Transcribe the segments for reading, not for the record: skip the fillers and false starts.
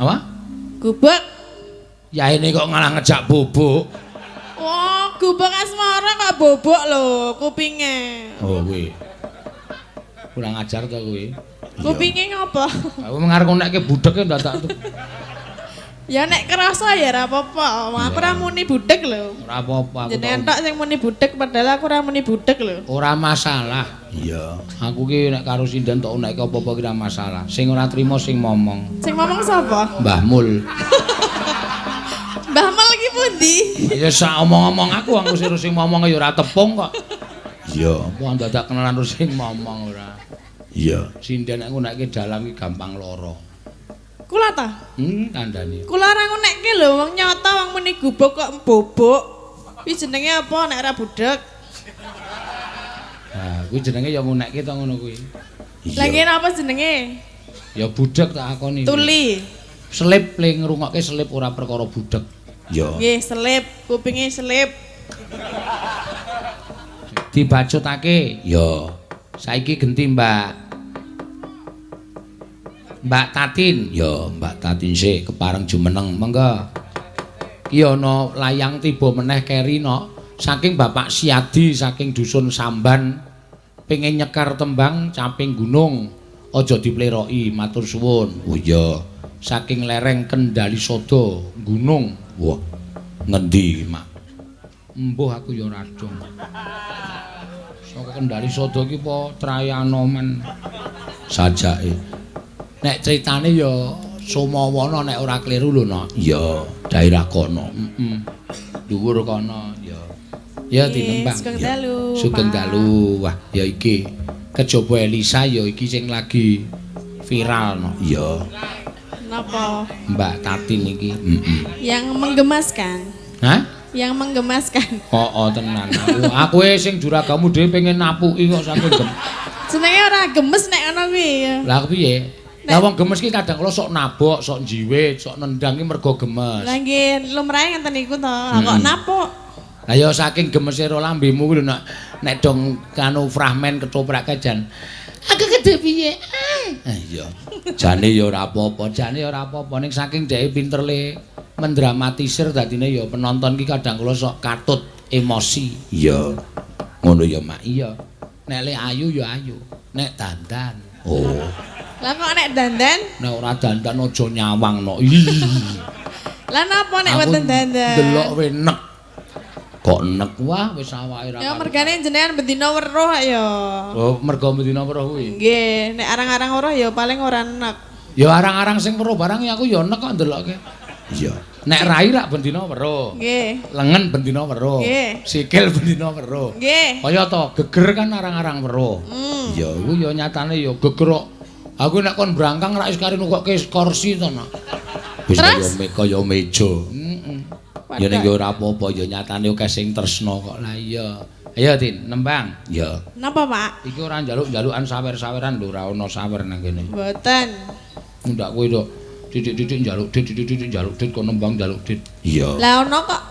Apa? Gubuk. Ya ini kok ngalah ngejak bubuk. Wah, gubuk asmara kok bobok lho kupinge. Oh kuwi. Kurang ajar to kuwi. Kupinge ngopo? Aku mengarep nekke budeke ndadak tuh. Ya nek kerasa ya ora apa-apa. Aku ora muni budek lho. Ora apa-apa aku. Jenengan tok sing muni budek padahal aku ora muni budek lho. Ora masalah. Iya. Aku ki nek karo Sindan tok nek apa-apa ki ora masalah. Sing ora trimo sing momong. Sing ngomong sapa? Mbah Mul. Mbah Mul ki pundi? Ya sak omong-omong aku sing momong ya ora tepung kok. Iya, apa dadak kenalan terus sing momong ora. Iya. Sindan aku nek dalang ki gampang lara. Kula ta? Kandhane. Kula ora ngunekke lho wong nyata wong muni gubuk kok bobok. Kuwi jenenge apa nek ora budek? Nah, kuwi jenenge ya ngunekke to ngono kuwi. Lah ngene apa jenenge? Ya budek tak akoni. Tuli. Selip le ngrungokke selip ora perkara budek. Ya. Nggih, selip, kupinge selip. Dibacutake. Ya. Saiki genti, Mbak. Mbak Tatin. Ya, Mbak Tatin sik kepareng jumeneng. Monggo. Ki ana layang tiba meneh keri no. Saking Bapak Siadi saking dusun Samban pengen nyekar tembang Caping Gunung. Aja dipleroki, matur suwun. Oh iya. Saking lereng Kendali Sodo gunung. Wah, ngendi, Mak? Embuh aku ya ora dong. Saka Kendali Sodo ki apa Trayanoman sajake. Nek critane ya Sumawana nek ora kliru lho, Nok. Iya, daerah kono. Dhuwur kono, ya. Ya tinembang. Sugeng dalu. Sugeng dalu. Wah, ya iki kejaba Elisa ya iki sing lagi viral, Nok. Iya. Napa? Mbak Tatin iki. Yang menggemaskan. Hah? Yang menggemaskan. Oh, tenan. Aku sing juragamu dhewe pengen napuki kok saking Jenenge ora gemes nek ana kuwi ya. Lah piye? Lah wong gemes ki kadang kala sok nabok, sok njiwit, sok nendang ki mergo gemes. Lah nggih, lumrahe ngenten iku to. Kok napuk? Lah ya saking gemese ro lambemu kuwi lho nek dong kanu fragmen ketoprak jan. Aku gede piye? Iya. Jane ya ora apa-apa, jane ya ora apa-apa ning saking dhek pinter le mendramatisir dadine ya penonton ki kadang kala sok katut emosi. Iya. Ngono ya, Mak. Iya. Nek le ayu ya ayu, nek dandan. Oh. Lah kok nek dandan? Nek ora dandan aja nyawang no. Lah napa nek wonten dandan? Delok we nek. Kok nek wah wis awake ra. Ya mergane jenengan bendina weruh ya. Oh, mergo bendina weruh kuwi. Nggih, nek arang-arang weruh ya paling ora nek. Ya arang-arang sing weruh barang aku ya nek kok ndelokke. Iya. Nek rai rak bendina weruh. Nggih. Lengen bendina weruh. Nggih. Sikil bendina weruh. Nggih. Kaya to, geger kan arang-arang weruh. Iya, iku ya nyatane ya geger kok. Aku nek kon brangkang rak iskari nukokke kursi to, Nak. Wis kaya meja. Ya ning ora apa-apa ya nyatane akeh sing tresna kok. Lah iya. Ayo Tin, nembang. Ya. Napa, Pak? Iki ora njaluk-njalukan sawer-saweran lho, ora ana sawer nang kene. Mboten. Ndak kowe to. Titik-titik njaluk dit, njaluk dit kok nembang njaluk dit. Iya. Lah ono kok.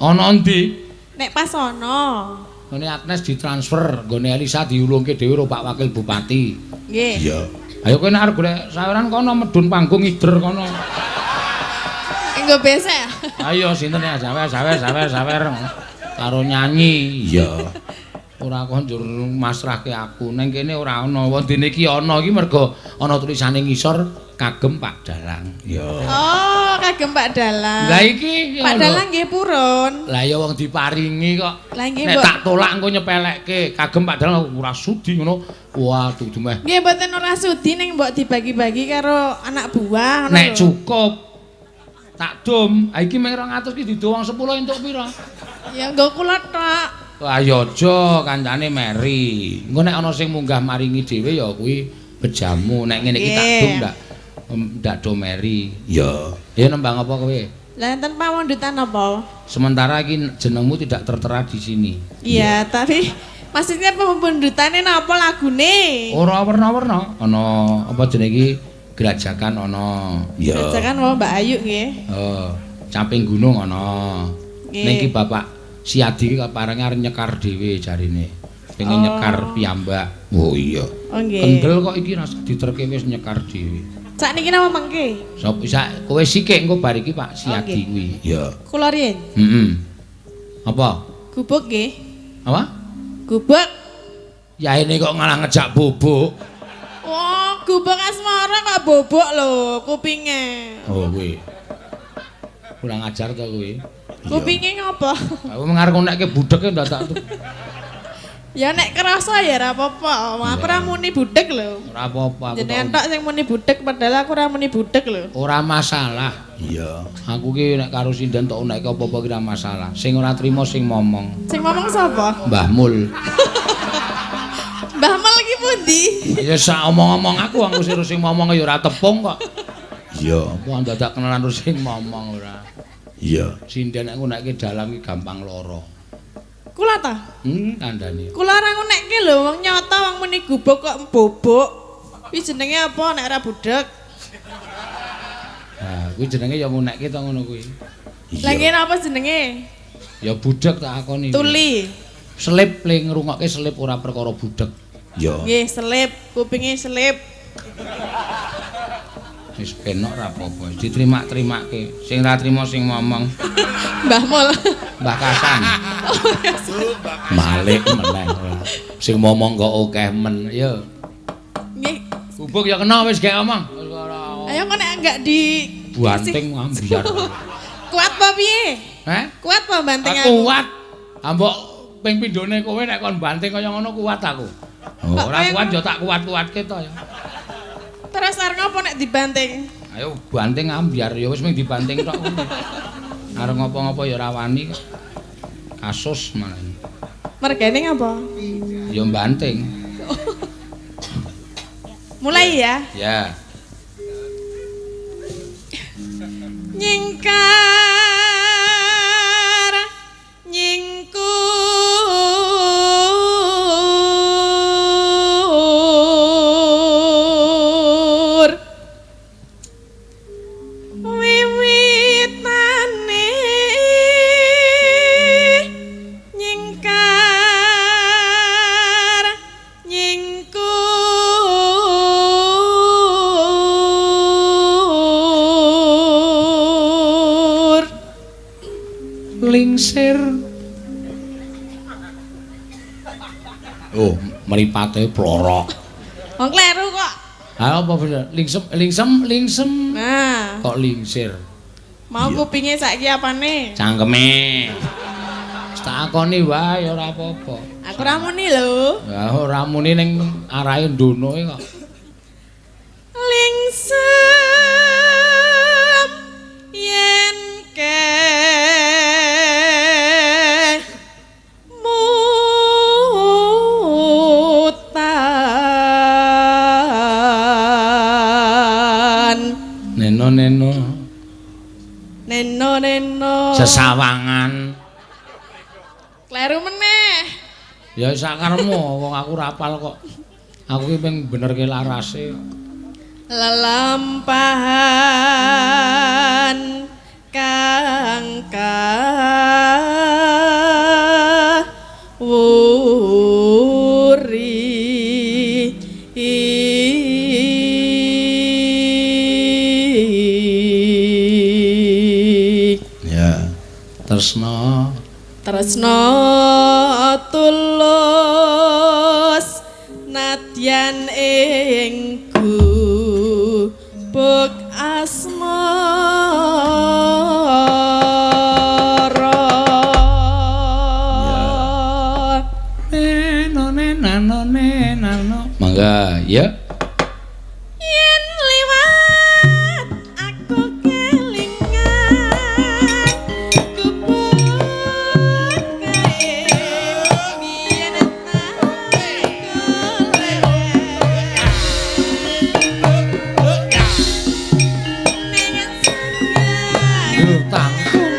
Ana endi? Nek pas ono. Ngene Agnes ditransfer, nggone Elisa diulungke dhewe karo Pak Wakil Bupati. Nggih. Iya. Ayo kowe nek arep golek saweran kono medun panggung ider kono. Engko besek ya. Ayo sinten ya sawer karo nyanyi. Iya. Ora kok njur masrahke aku. Ning kene ora ana. Wondene iki ana iki mergo ana tulisane ngisor kagem Pak Dalang. Iya. Oh, kagem Pak Dalang. Lah iki Pak Dalang nggih purun. Lah ya wong diparingi kok. Lah nggih, Nek tak tolak engko nyepelekke kagem Pak Dalang ora sudi ngono. Waduh dumeh. Nggih mboten ora sudi ning mbok dibagi-bagi karo anak buah ngono. Nek cukup tak dom. Ha iki mung 200 ki dido wong 10 entuk pira? Ya nggo kula tok. Wah ya aja kancane Mary. Engko nek ana sing munggah maringi dhewe ya kuwi bejamu. Nek ngene iki tak dom ndak do Mary. Ya. Ya nembang apa kowe? Lah enten pawondutan apa? Sementara iki jenengmu tidak tertera di sini. Iya, tapi maksudnya pawondutannya napa lagune? Ora werna-werna. Ana apa jenenge iki? Gerajakan ana. Ya. Gerajakan wae Mbak Ayu nggih. Oh, Caping Gunung ana. Ning iki Bapak Siadi iki keparenge arep nyekar dhewe jarine. Pengen nyekar piyambak. Oh iya. Oh nggih. Kendel kok iki rasa diterke wis nyekar dhewe. Sakniki napa mengke? Sapa kowe sithik engko bar iki Pak Siadi kuwi. Ya. Kula riyen. Apa? Gubuk nggih. Apa? Gubuk. Ya ini kok ngalah ngejak bubuk. Oh, gubuk asmara kok bobok lho kupinge. Oh kuwi. Kurang ajar to kuwi. Kupinge ngopo? Aku ngarep nekke budheke ndak tak. Ya nek kerasa ya ora apa-apa. Aku ora muni budhek lho. Ora apa-apa aku. Jenengan tok sing muni budhek padahal aku ora muni budhek lho. Ora masalah. Iya. Aku ki nek karo sinden tok nekke apa-apa ki ora masalah. Sing ora trimo sing momong. Sing ngomong sapa? Mbah Mul. Mbah Mul ki pundi? Ya sak omong-omong aku sing momong ya ora tepung kok. Iya, aku dadak kenalan terus sing momong ora. Iya. Sinden aku nekke dalang ki gampang lara. Kula ta? Kandhane. Kula ora ngunekke lho, wong nyata wong muni gubuk kok mbobok. Kuwi jenenge apa nek ora budhek? Nah, kuwi jenenge ya ngunekke to ngono kuwi. Lah ngene apa jenenge? Ya budhek tak akoni. Tuli. Selip ling ngrungokke selip ora perkara budhek. Ya. Nggih, selip, kupinge selip. Wis penok ra apa-apa, diterima-terimake. Sing ra trima sing ngomong. Mbah Mul. Mbah Kasan. Malik meneh. Sing ngomong kok akeh men, ya. Nggih. Bubuk ya kena wis gek omong. Ayo kok nek enggak di banting ambiar. Kuat apa piye? Kuat apa banting aku? Kuat. Ambok ping pindhone kowe nek kon banting kaya ngono kuat aku. Ora kuat ya tak kuat-kuatke to ya. Terus arep ngopo nek dibanting? Ayo banting ambiar ya wis mung dibanting tok. Arep ngopo-ngopo ya ora wani. Kasus malah. Mergane ngapa? Ya banting. Mulai ya. Ya. Nyingkar nyingkur wiwitane nyingkar nyingkur lingsir. Oh, mripate plorok. Wong kleru kok. Ha apa bener? Lingsem. Nah, Kok lingsir. mau kupinge saiki apane? Cangkeme. Wis tak akoni wae ora apa-apa. Aku ora muni lho. Ya ora muni ning arahe ndonoe kok. Lingsem yen Neno Sesawangan. Kleru meneh. Ya sakaremu wong aku rapal kok. Aku ki ping benerke larase. Lelampahan kang wuri ya tresna tulus nadyan ing gubuk asmara neno mangga ya. Yen liwat aku kelingan gubuk kae biyen Tanggung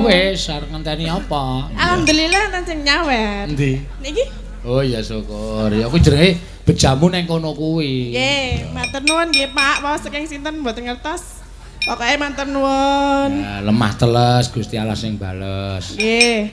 wis arep ngenteni apa? Alhamdulillah nang sing nyawet. Endi? Niki? Oh ya syukur. Ya kuwi jenenge bejamu nang kono kuwi. Nggih, matur nuwun nggih Pak. Waos saking sinten mboten ngertos. Pokoke matur nuwun. Ya, lemah teles Gusti Allah sing bales. Nggih.